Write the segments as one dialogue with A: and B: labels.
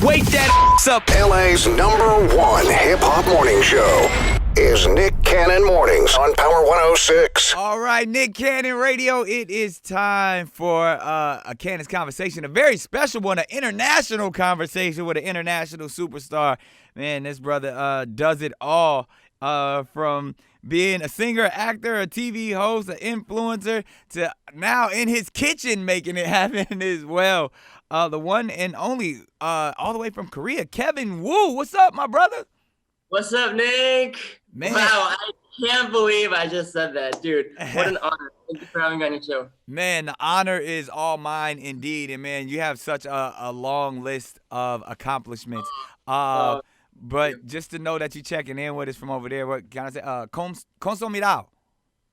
A: Wake that up.
B: LA's #1 hip-hop morning show is Nick Cannon Mornings on Power 106.
A: All right, Nick Cannon Radio. It is time for a Cannon's Conversation, a very special one, an international conversation with an international superstar. Man, this brother does it all, from being a singer, actor, a TV host, an influencer, to now in his kitchen making it happen as well. The one and only, all the way from Korea, Kevin Wu. What's up, my brother?
C: What's up, Nick?
A: Man.
C: Wow, I can't believe I just said that, dude. What an honor. Thank you for having me on your show.
A: Man, the honor is all mine indeed. And, man, you have such a long list of accomplishments. But just to know that you're checking in with us from over there, what can I say? Komsomirao.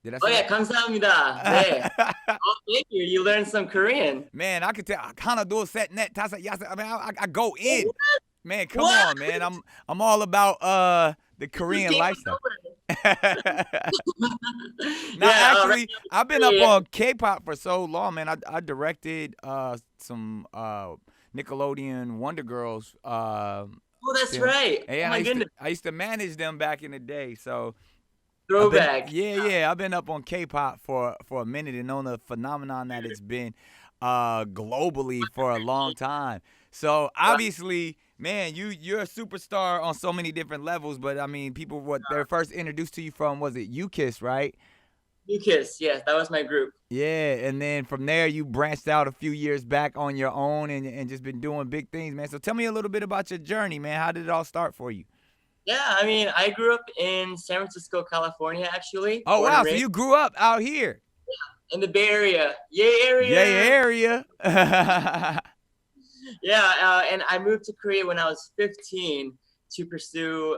A: Did I say that?
C: 감사합니다. 네. Oh, thank you. You learned some Korean.
A: Man, I could tell. Kanado set net. I mean, I go in. Man, come
C: What?
A: on, man. I'm all about the Korean lifestyle. Actually, I've been up on K-pop for so long, man. I directed some Nickelodeon Wonder Girls.
C: Oh, that's right.
A: Yeah,
C: oh, my goodness.
A: I used to manage them back in the day, so.
C: Throwback.
A: I've been up on K-pop for a minute and known the phenomenon that it's been globally for a long time. So obviously, man, you're a superstar on so many different levels. But I mean, people what they're first introduced to you from, was it UKISS, right?
C: UKISS, yes, that was my group.
A: Yeah, and then from there you branched out a few years back on your own and just been doing big things, man. So tell me a little bit about your journey, man. How did it all start for you?
C: Yeah, I mean, I grew up in San Francisco, California, actually.
A: Oh, wow, so you grew up out here.
C: In the Bay Area. Yay area.
A: Yay area.
C: Yeah, and I moved to Korea when I was 15 to pursue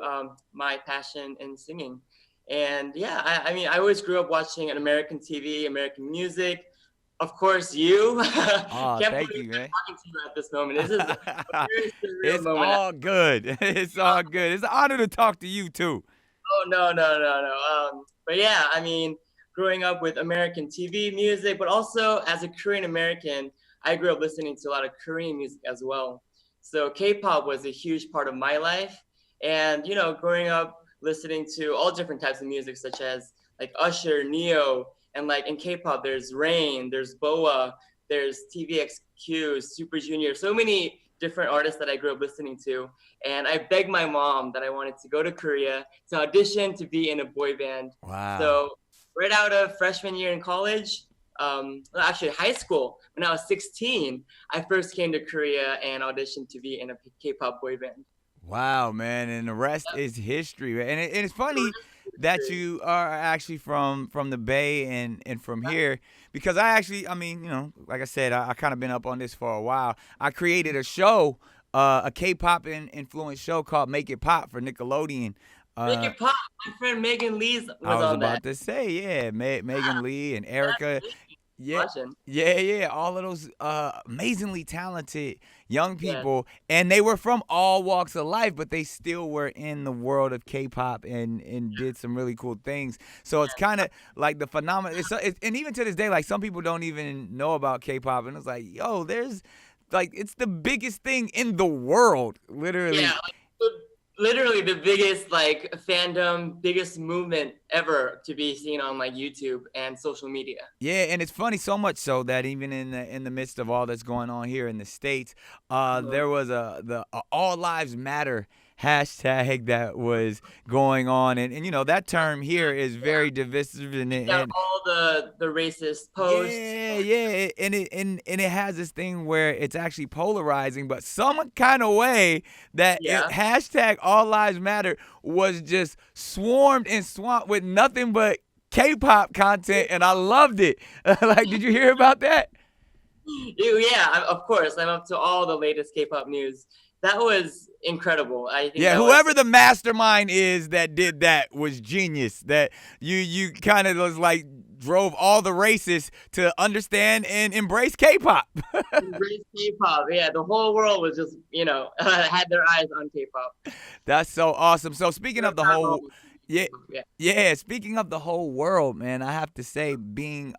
C: my passion in singing. And yeah, I mean, I always grew up watching American TV, American music. Of course, you.
A: Oh, thank you, man.
C: I'm talking to you at this moment. This is a very surreal
A: It's
C: moment.
A: all good. It's all good. It's an honor to talk to you, too.
C: Oh, no. But yeah, I mean, growing up with American TV music, but also as a Korean American, I grew up listening to a lot of Korean music as well. So K-pop was a huge part of my life. And, you know, growing up listening to all different types of music, such as like Usher, Neo, and like in K-pop, there's Rain, there's BoA, there's TVXQ, Super Junior, so many different artists that I grew up listening to. And I begged my mom that I wanted to go to Korea to audition to be in a boy band.
A: Wow.
C: So right out of freshman year in college, actually high school, when I was 16, I first came to Korea and auditioned to be in a K-pop boy band.
A: Wow, man. And the rest is history, man. And it's funny that you are actually from the Bay and from here, because I mean, you know, like I said, I kind of been up on this for a while. I created a show, a K-pop influenced show called Make It Pop for Nickelodeon.
C: Make It Pop. My friend Megan Lee was on that.
A: I was about to say, yeah, Megan Lee and Erica. Yeah, all of those amazingly talented young people, and they were from all walks of life, but they still were in the world of K-pop and did some really cool things. So it's kind of like the phenomenon. And even to this day, like some people don't even know about K-pop, and it's like, yo, there's like it's the biggest thing in the world, literally.
C: Yeah. Literally the biggest like fandom, biggest movement ever to be seen on like YouTube and social media.
A: Yeah, and it's funny so much so that even in the midst of all that's going on here in the States, there was the All Lives Matter hashtag that was going on, and you know that term here is very divisive and
C: all the racist posts.
A: Yeah, and it has this thing where it's actually polarizing, but some kind of way that hashtag All Lives Matter was just swarmed and swamped with nothing but K-pop content, and I loved it. Like, did you hear about that?
C: Yeah, of course. I'm up to all the latest K-pop news. That was incredible. I think
A: whoever the mastermind is that did that was genius. That you kind of was like drove all the racists to understand and embrace K-pop.
C: Embrace K-pop. Yeah, the whole world was just, had their eyes on K-pop.
A: That's so awesome. So speaking of the whole speaking of the whole world, man, I have to say, being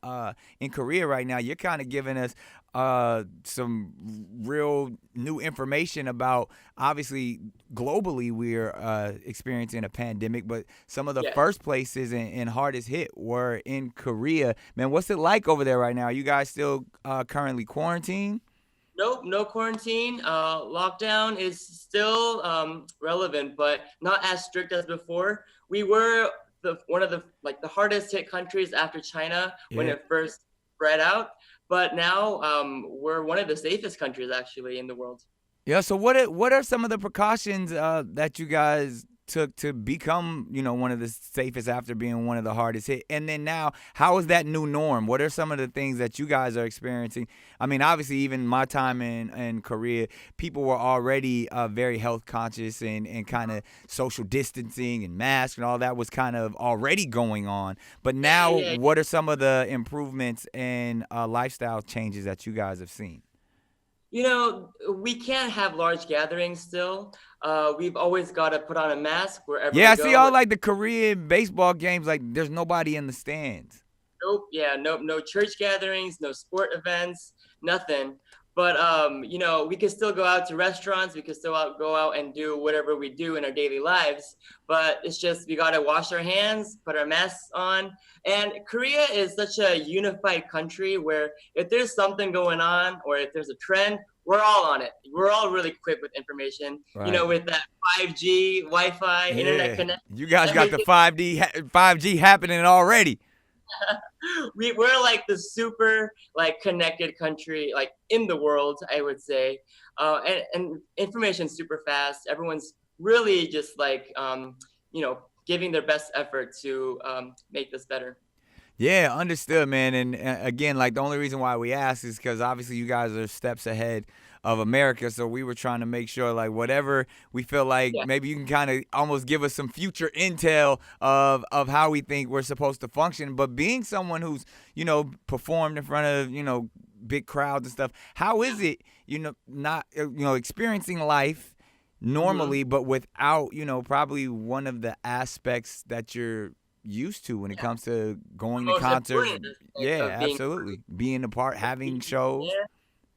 A: in Korea right now, you're kind of giving us some real new information about, obviously globally we're experiencing a pandemic, but some of the first places and hardest hit were in Korea. Man, what's it like over there right now? Are you guys still currently quarantined?
C: Nope, no quarantine. Lockdown is still relevant, but not as strict as before. We were one of the hardest hit countries after China when it first spread out, but now we're one of the safest countries actually in the world.
A: Yeah. So what are some of the precautions that you guys took to become, one of the safest after being one of the hardest hit? And then now, how is that new norm? What are some of the things that you guys are experiencing? I mean, obviously, even my time in Korea, people were already very health conscious and kind of social distancing and masks and all that was kind of already going on. But now, what are some of the improvements and lifestyle changes that you guys have seen?
C: We can't have large gatherings still. We've always got to put on a mask wherever
A: Yeah,
C: we
A: I
C: go.
A: see all like the Korean baseball games, like there's nobody in the stands.
C: Nope. Yeah. Nope. No church gatherings, no sport events, nothing. But we could still go out to restaurants. We could still go out and do whatever we do in our daily lives. But it's just we gotta wash our hands, put our masks on. And Korea is such a unified country where if there's something going on or if there's a trend, we're all on it. We're all really quick with information.
A: Right.
C: With that 5G, Wi-Fi, internet connection.
A: You guys got the 5G happening already.
C: We're like the super connected country in the world, I would say, and information's super fast. Everyone's really just giving their best effort to make this better.
A: Yeah, understood, man. And again, the only reason why we asked is because obviously you guys are steps ahead of America. So we were trying to make sure, whatever we feel like, maybe you can kind of almost give us some future intel of how we think we're supposed to function. But being someone who's, performed in front of, big crowds and stuff, how is it, not, experiencing life normally, but without, probably one of the aspects that you're used to when it comes to going to concerts. Yeah, absolutely. Being a part, having shows.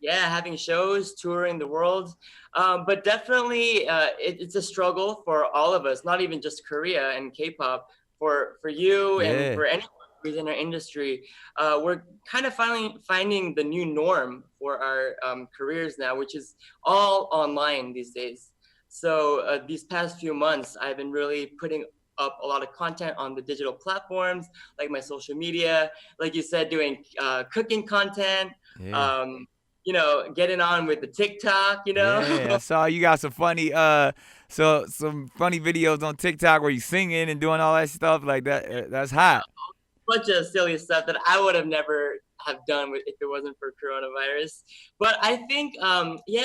C: Yeah, having shows, touring the world. But definitely it's a struggle for all of us, not even just Korea and K-pop, for you and for anyone who's in our industry. We're kind of finally finding the new norm for our careers now, which is all online these days. So these past few months, I've been really putting up a lot of content on the digital platforms, like my social media, like you said, doing cooking content, getting on with the TikTok,
A: Yeah, I saw you got some funny some funny videos on TikTok where you singing and doing all that stuff like that. That's hot.
C: A bunch of silly stuff that I would have never have done if it wasn't for coronavirus. But I think,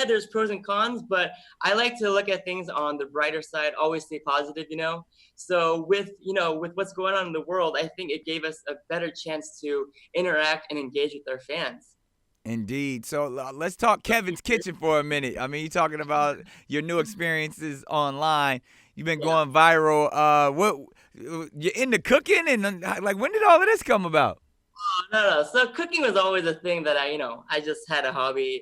C: there's pros and cons, but I like to look at things on the brighter side, always stay positive, So with what's going on in the world, I think it gave us a better chance to interact and engage with our fans.
A: Indeed. So let's talk Kevin's Kitchen for a minute. I mean, you're talking about your new experiences online. You've been going viral. What you're into cooking, and when did all of this come about?
C: No. So cooking was always a thing that I just had a hobby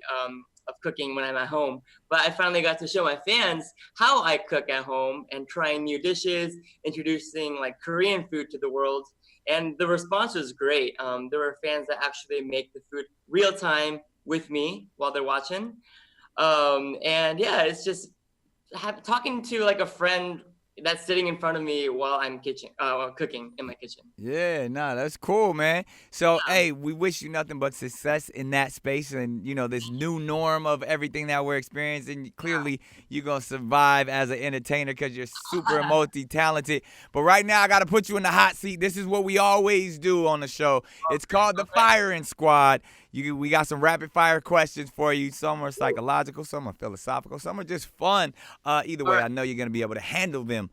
C: of cooking when I'm at home. But I finally got to show my fans how I cook at home and trying new dishes, introducing Korean food to the world. And the response was great. There were fans that actually make the food real time with me while they're watching. It's just talking to a friend that's sitting in front of me while I'm cooking in my kitchen.
A: Yeah, that's cool, man. So, hey, we wish you nothing but success in that space and, this new norm of everything that we're experiencing. Clearly, you're going to survive as an entertainer because you're super multi-talented. But right now, I got to put you in the hot seat. This is what we always do on the show. It's called the Firing Squad. We got some rapid fire questions for you. Some are psychological, some are philosophical, some are just fun. Either way, I know you're going to be able to handle them.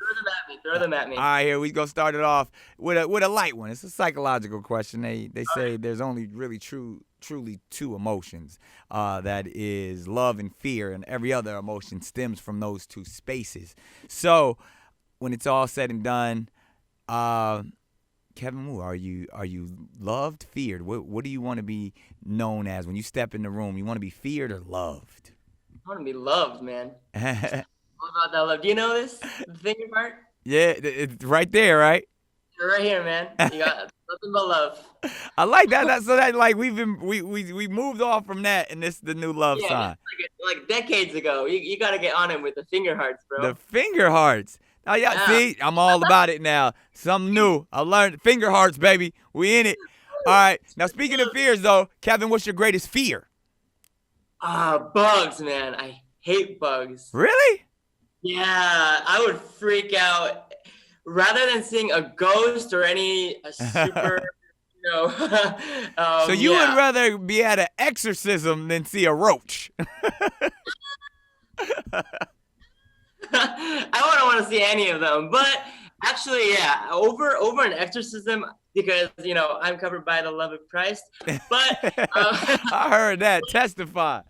C: Throw them at me.
A: All right, here we go. Start it off with a light one. It's a psychological question. They say there's only really truly two emotions. That is love and fear, and every other emotion stems from those two spaces. So when it's all said and done, Kevin Wu, are you loved, feared? What do you want to be known as when you step in the room? You want to be feared or loved?
C: I want to be loved, man. All about that love. Do you know this? The finger heart?
A: Yeah, it's right there, right?
C: You're right here, man. You got nothing but love.
A: I like that. So that like we moved off from that, and this is the new love sign.
C: Like decades ago. You got to get on him with the finger hearts, bro.
A: The finger hearts. Oh yeah, see, I'm all about it now. Something new. I learned finger hearts, baby. We in it. All right. Now speaking of fears, though, Kevin, what's your greatest fear?
C: Bugs, man. I hate bugs.
A: Really?
C: Yeah, I would freak out rather than seeing a ghost or any super,
A: so you would rather be at an exorcism than see a roach?
C: I wouldn't want to see any of them, but actually, yeah, over an exorcism because I'm covered by the love of Christ. But
A: I heard that. Testify.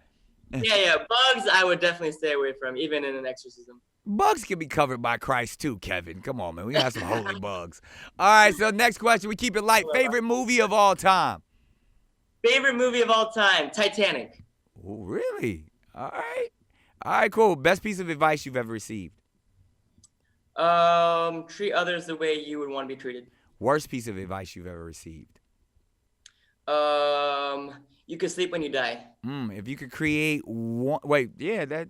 C: Yeah, bugs I would definitely stay away from, even in an exorcism.
A: Bugs can be covered by Christ too, Kevin. Come on, man. We got some holy bugs. All right, so next question. We keep it light. Favorite movie of all time?
C: Favorite movie of all time? Titanic.
A: Oh, really? All right, cool. Best piece of advice you've ever received?
C: Treat others the way you would want to be treated.
A: Worst piece of advice you've ever received?
C: You can sleep when you die.
A: If you could create one, that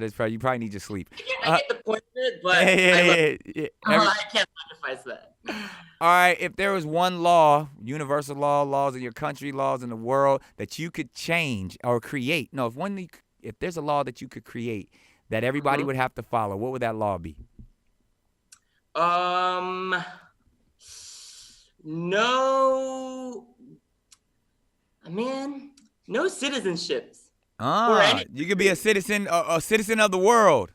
A: is probably, you probably need to sleep.
C: I get the point of it, but I can't sacrifice that.
A: All right, if there was one law, universal laws in your country, laws in the world that you could change or create. No, if there's a law that you could create that everybody would have to follow, what would that law be?
C: No citizenships.
A: You could be a citizen of the world.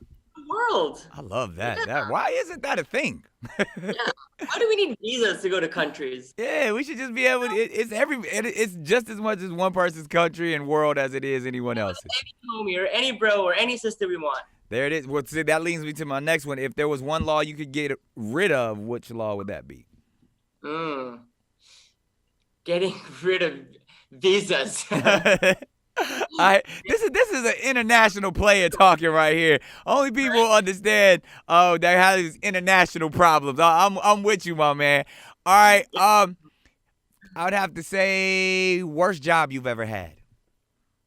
A: I love that.
C: Yeah.
A: Why isn't that a thing?
C: Yeah. Why do we need visas to go to countries?
A: Yeah, we should just be able to, it's just as much as one person's country and world as it is anyone else's.
C: Any homie or any bro or any sister we want.
A: There it is. Well, see, that leads me to my next one. If there was one law you could get rid of, which law would that be?
C: Getting rid of visas.
A: This is an international player talking right here. Only people understand that have these international problems. I'm with you, my man. All right. I would have to say worst job you've ever had.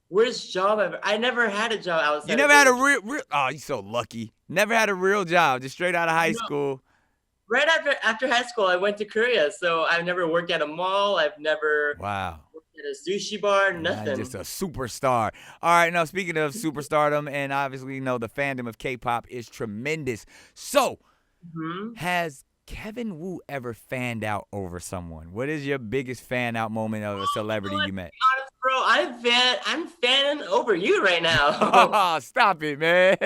C: Worst job ever? I never had a job outside.
A: You never had a real? Oh, you're so lucky. Never had a real job, just straight out of high school.
C: Right after high school, I went to Korea, so I've never worked at a mall. I've never worked at a sushi bar. Nothing.
A: Just a superstar. All right, now speaking of superstardom, and obviously the fandom of K-pop is tremendous. So, has Kevin Wu ever fanned out over someone? What is your biggest fan out moment of a celebrity you met?
C: Honest, bro, I'm fanning over you right now.
A: Oh, stop it, man.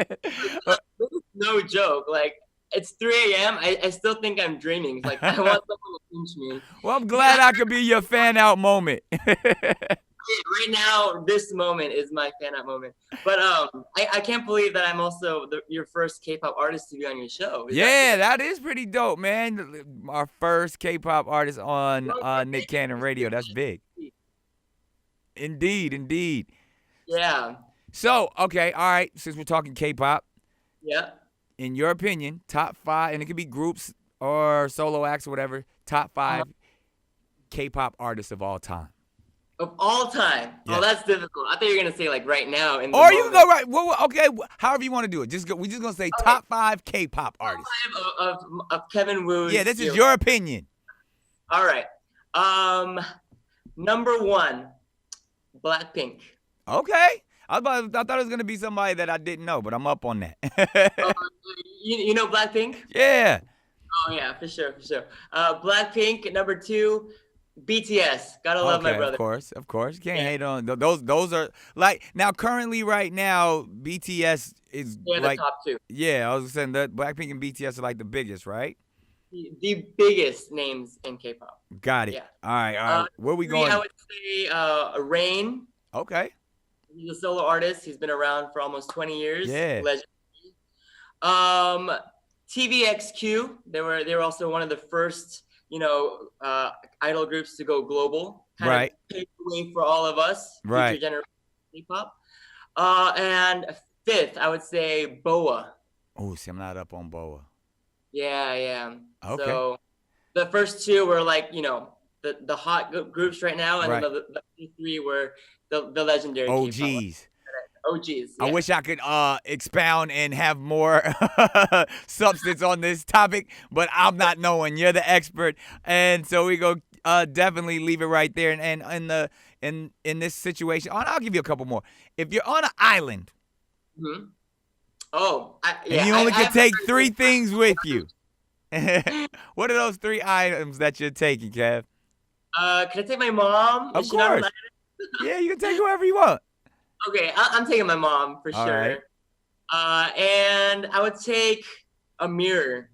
C: No joke. Like, it's 3 a.m. I still think I'm dreaming. Like, I want someone to pinch me.
A: Well, I'm glad I could be your fan out moment.
C: Right now, this moment is my fan out moment. But I can't believe that I'm also your first K-pop artist to be on your show.
A: That is pretty dope, man. Our first K-pop artist on Nick Cannon Radio. That's big. Indeed.
C: Yeah.
A: So, okay, all right. Since we're talking K-pop.
C: Yeah.
A: In your opinion, top 5, and it could be groups or solo acts or whatever, top 5 K-pop artists of all time.
C: Of all time? Yeah. Oh, that's difficult. I thought you were going to say, like, right now.
A: Or you can go right. Well, okay, however you want to do it. We're just going to say top 5 K-pop artists.
C: Top 5 of Kevin Wu.
A: Yeah, this is your opinion.
C: All right. Number 1, Blackpink.
A: Okay. I thought it was going to be somebody that I didn't know, but I'm up on that.
C: You know Blackpink?
A: Yeah.
C: Oh, yeah, for sure. Blackpink. Number 2, BTS. Gotta love my brother.
A: Of course. Can't hate on those are like now currently right now BTS is like
C: the top 2.
A: Yeah, I was saying that Blackpink and BTS are like the biggest, right?
C: The biggest names in K-pop.
A: Got it. Yeah. All right. Where we
C: 3,
A: going?
C: I would say Rain.
A: Okay.
C: He's a solo artist. He's been around for almost 20 years.
A: Yeah.
C: Legendary. TVXQ. They were also one of the first, idol groups to go global. Kind of paved the way for all of us, future generation K-pop. And fifth, I would say BoA.
A: Oh, see, I'm not up on BoA.
C: Yeah.
A: Okay.
C: So the first two were like, the hot groups right now, and then the three were the legendary
A: OGs.
C: K-pop. OGs. Yeah.
A: I wish I could expound and have more substance on this topic, but I'm not knowing. You're the expert, and so we go definitely leave it right there. And in this situation, I'll give you a couple more. If you're on an island,
C: and
A: you only can take 3 things with you, what are those 3 items that you're taking, Kev?
C: Can I take my mom?
A: Of course. Yeah, you can take whoever you want.
C: Okay, I'm taking my mom for
A: All
C: sure.
A: Right.
C: And I would take a mirror.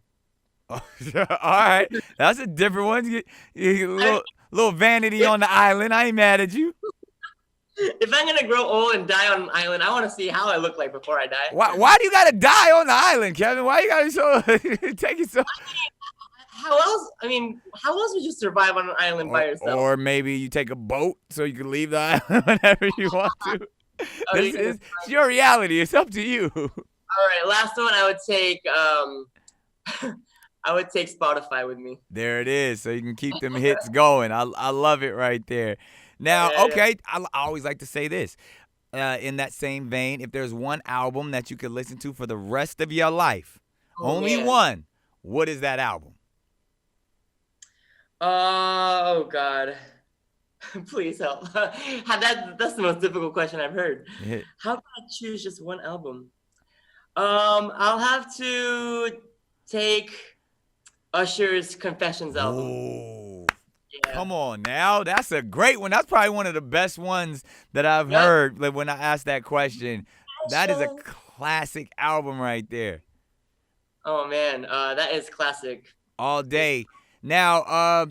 A: All right, that's a different one. You little vanity on the island. I ain't mad at you.
C: If I'm gonna grow old and die on an island, I want to see how I look like before I die.
A: Why do you gotta die on the island, Kevin? Why you gotta take it so?
C: How else? How else would you survive on an island by yourself?
A: Or maybe you take a boat so you can leave the island whenever you want to. It's your reality. It's up to you.
C: All right, last one. I would take Spotify with me.
A: There it is, so you can keep them hits going. I love it right there. Now, okay, I always like to say this. In that same vein, if there's one album that you could listen to for the rest of your life, only one, what is that album?
C: Oh God. Please help. That's the most difficult question I've heard.
A: Yeah.
C: How can I choose just one album? I'll have to take Usher's Confessions album.
A: Oh, yeah. Come on now. That's a great one. That's probably one of the best ones that I've heard when I asked that question. That is a classic album right there.
C: Oh, man. That is classic.
A: All day. Now,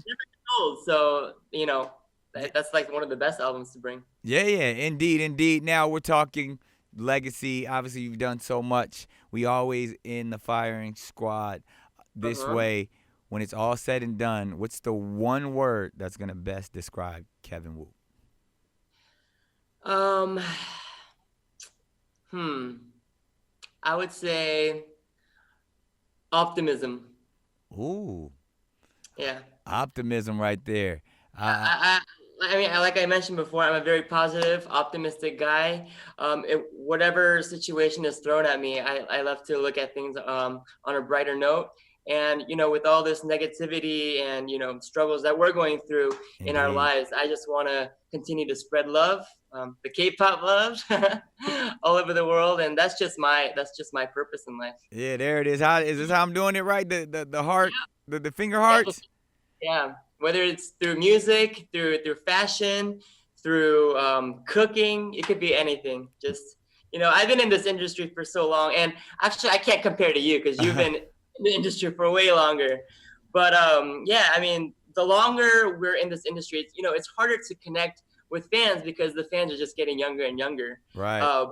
C: so, that's like one of the best albums to bring.
A: Yeah, indeed. Now we're talking legacy. Obviously, you've done so much. We always in the firing squad this way. When it's all said and done, what's the one word that's gonna best describe Kevin Wu?
C: I would say optimism.
A: Ooh.
C: Yeah.
A: Optimism right there.
C: Like I mentioned before, I'm a very positive, optimistic guy. Whatever situation is thrown at me, I love to look at things on a brighter note. And, with all this negativity and, struggles that we're going through in our lives, I just want to continue to spread love, the K-pop love all over the world. And that's just my purpose in life.
A: Yeah, there it is. Is this how I'm doing it right? The heart, the finger hearts?
C: Yeah. Whether it's through music, through fashion, through cooking, it could be anything. Just, I've been in this industry for so long, and actually I can't compare to you because you've been in the industry for way longer. But the longer we're in this industry, it's harder to connect with fans because the fans are just getting younger and younger.
A: Right.
C: I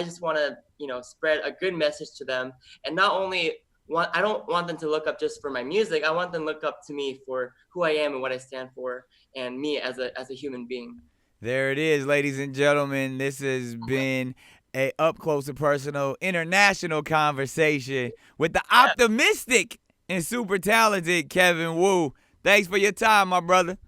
C: just want to, spread a good message to them, and not only I don't want them to look up just for my music. I want them to look up to me for who I am and what I stand for, and me as a human being.
A: There it is, ladies and gentlemen. This has been a up close and personal international conversation with the optimistic and super talented Kevin Wu. Thanks for your time, my brother.